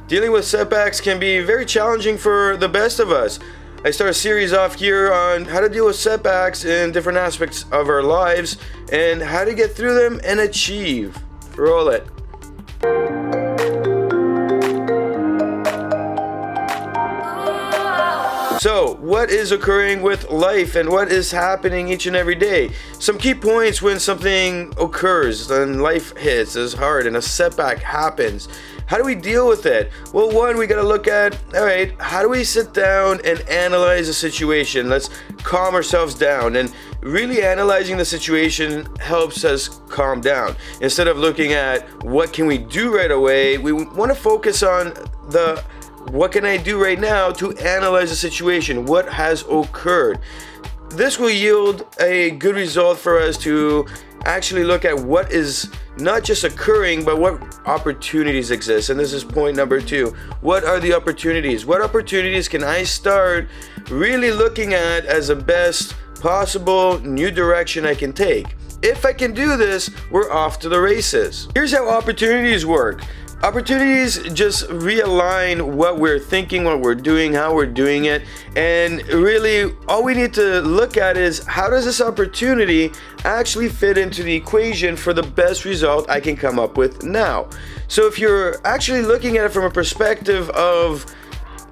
Dealing with setbacks can be very challenging for the best of us. I start a series off here on how to deal with setbacks in different aspects of our lives and how to get through them and achieve. Roll it. So, what is occurring with life and what is happening each and every day? Some key points when something occurs and life hits is hard and a setback happens. How do we deal with it? Well, one, we gotta look at, all right, how do we sit down and analyze the situation? Let's calm ourselves down. And really analyzing the situation helps us calm down. Instead of looking at what can we do right away, we wanna focus on the what can I do right now to analyze the situation? What has occurred? This will yield a good result for us to actually look at what is not just occurring, but what opportunities exist. And this is point number 2. What are the opportunities? What opportunities can I start really looking at as the best possible new direction I can take? If I can do this, we're off to the races. Here's how opportunities work. Opportunities just realign what we're thinking, what we're doing, how we're doing it, and really all we need to look at is how does this opportunity actually fit into the equation for the best result I can come up with now. So if you're actually looking at it from a perspective of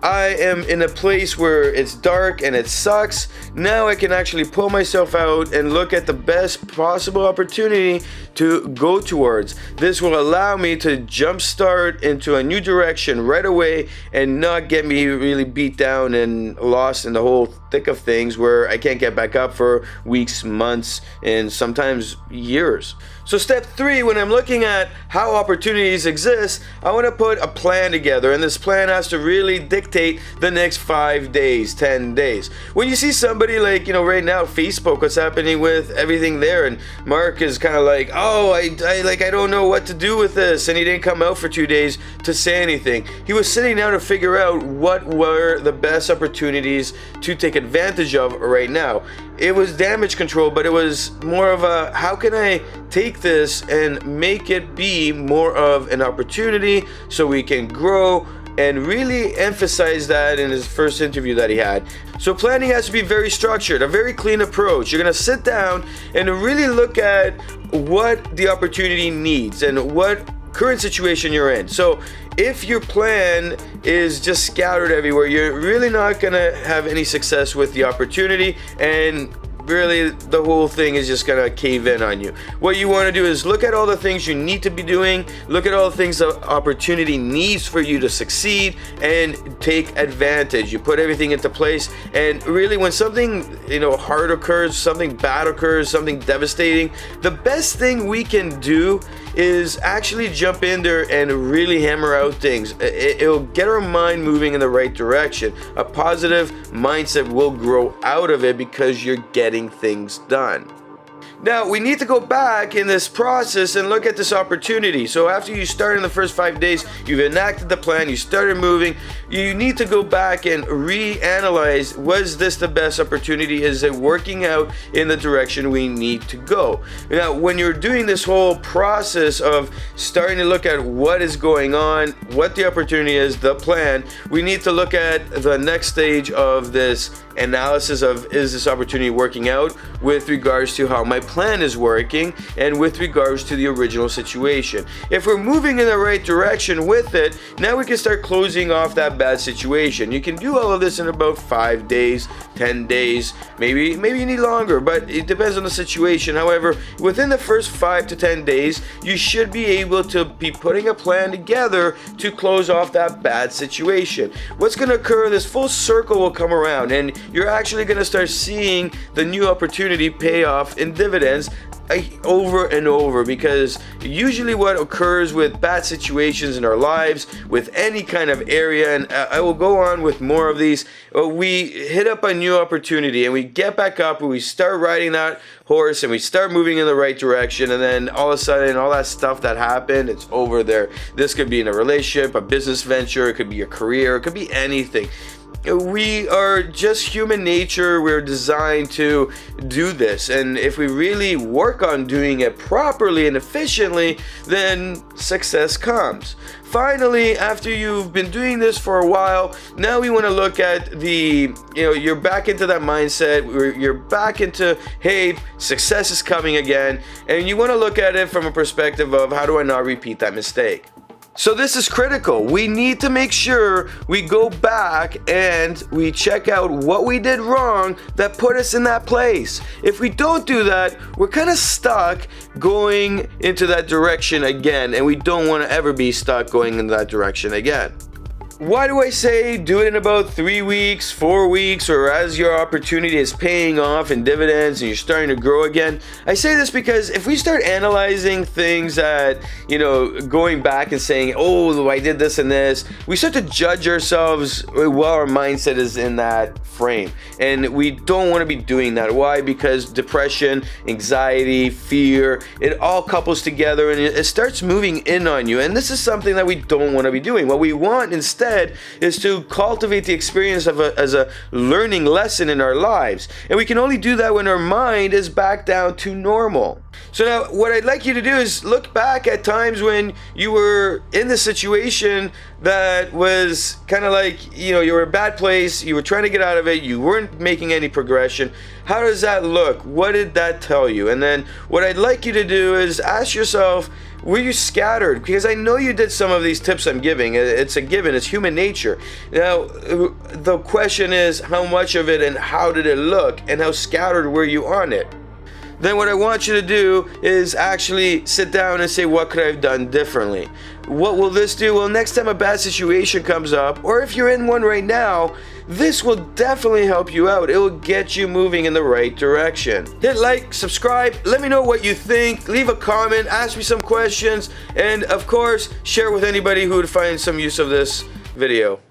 I am in a place where it's dark and it sucks, now I can actually pull myself out and look at the best possible opportunity to go towards. This will allow me to jumpstart into a new direction right away and not get me really beat down and lost in the whole thick of things where I can't get back up for weeks, months, and sometimes years. So step 3, when I'm looking at how opportunities exist, I want to put a plan together, and this plan has to really dictate the next 5 days, 10 days. When you see somebody like, right now, Facebook, what's happening with everything there, and Mark is kind of like, oh, I don't know what to do with this, and he didn't come out for 2 days to say anything. He was sitting down to figure out what were the best opportunities to take advantage of right now. It was damage control, but it was more of a, how can I take this and make it be more of an opportunity so we can grow, and really emphasize that in his first interview that he had. So planning has to be very structured, a very clean approach. You're gonna sit down and really look at what the opportunity needs and what current situation you're in. So if your plan is just scattered everywhere, you're really not gonna have any success with the opportunity, and really the whole thing is just gonna cave in on you. What you want to do is look at all the things you need to be doing, look at all the things the opportunity needs for you to succeed, and take advantage. You put everything into place, and really when something hard occurs, something bad occurs, something devastating, the best thing we can do is actually jump in there and really hammer out things. It'll get our mind moving in the right direction. A positive mindset will grow out of it because you're getting things done. Now, we need to go back in this process and look at this opportunity. So after you start in the first 5 days, you've enacted the plan, you started moving, you need to go back and reanalyze, was this the best opportunity? Is it working out in the direction we need to go? Now, when you're doing this whole process of starting to look at what is going on, what the opportunity is, the plan, we need to look at the next stage of this analysis of, is this opportunity working out with regards to how my plan is working and with regards to the original situation. If we're moving in the right direction with it, now we can start closing off that bad situation. You can do all of this in about 5 days, 10 days, maybe you need longer, but it depends on the situation. However, within the first 5 to 10 days, you should be able to be putting a plan together to close off that bad situation. What's going to occur, this full circle will come around, and you're actually going to start seeing the new opportunity pay off in dividends over and over, because usually what occurs with bad situations in our lives, with any kind of area, and I will go on with more of these, we hit up a new opportunity and we get back up and we start riding that horse and we start moving in the right direction, and then all of a sudden all that stuff that happened, it's over there. This could be in a relationship, a business venture, it could be a career, it could be anything. We are just human nature. We're designed to do this, and if we really work on doing it properly and efficiently, then success comes. finally, after you've been doing this for a while, now we want to look at you're back into that mindset, you're back into, hey, success is coming again, and you want to look at it from a perspective of, how do I not repeat that mistake? So this is critical. We need to make sure we go back and we check out what we did wrong that put us in that place. If we don't do that, we're kind of stuck going into that direction again, and we don't want to ever be stuck going in that direction again. Why do I say do it in about 3 weeks, 4 weeks, or as your opportunity is paying off in dividends and you're starting to grow again? I say this because if we start analyzing things that, going back and saying, oh, I did this and this, we start to judge ourselves while our mindset is in that frame. And we don't want to be doing that. Why? Because depression, anxiety, fear, it all couples together and it starts moving in on you. And this is something that we don't want to be doing. What we want instead is to cultivate the experience as a learning lesson in our lives. And we can only do that when our mind is back down to normal. So now what I'd like you to do is look back at times when you were in the situation that was kind of like, you were in a bad place, you were trying to get out of it, you weren't making any progression. How does that look? What did that tell you? And then what I'd like you to do is ask yourself, were you scattered? Because I know you did some of these tips I'm giving. It's a given. It's human nature. Now, the question is how much of it and how did it look and how scattered were you on it? Then what I want you to do is actually sit down and say, what could I have done differently? What will this do? Well, next time a bad situation comes up, or if you're in one right now, this will definitely help you out. It will get you moving in the right direction. Hit like, subscribe, let me know what you think, leave a comment, ask me some questions, and of course, share with anybody who would find some use of this video.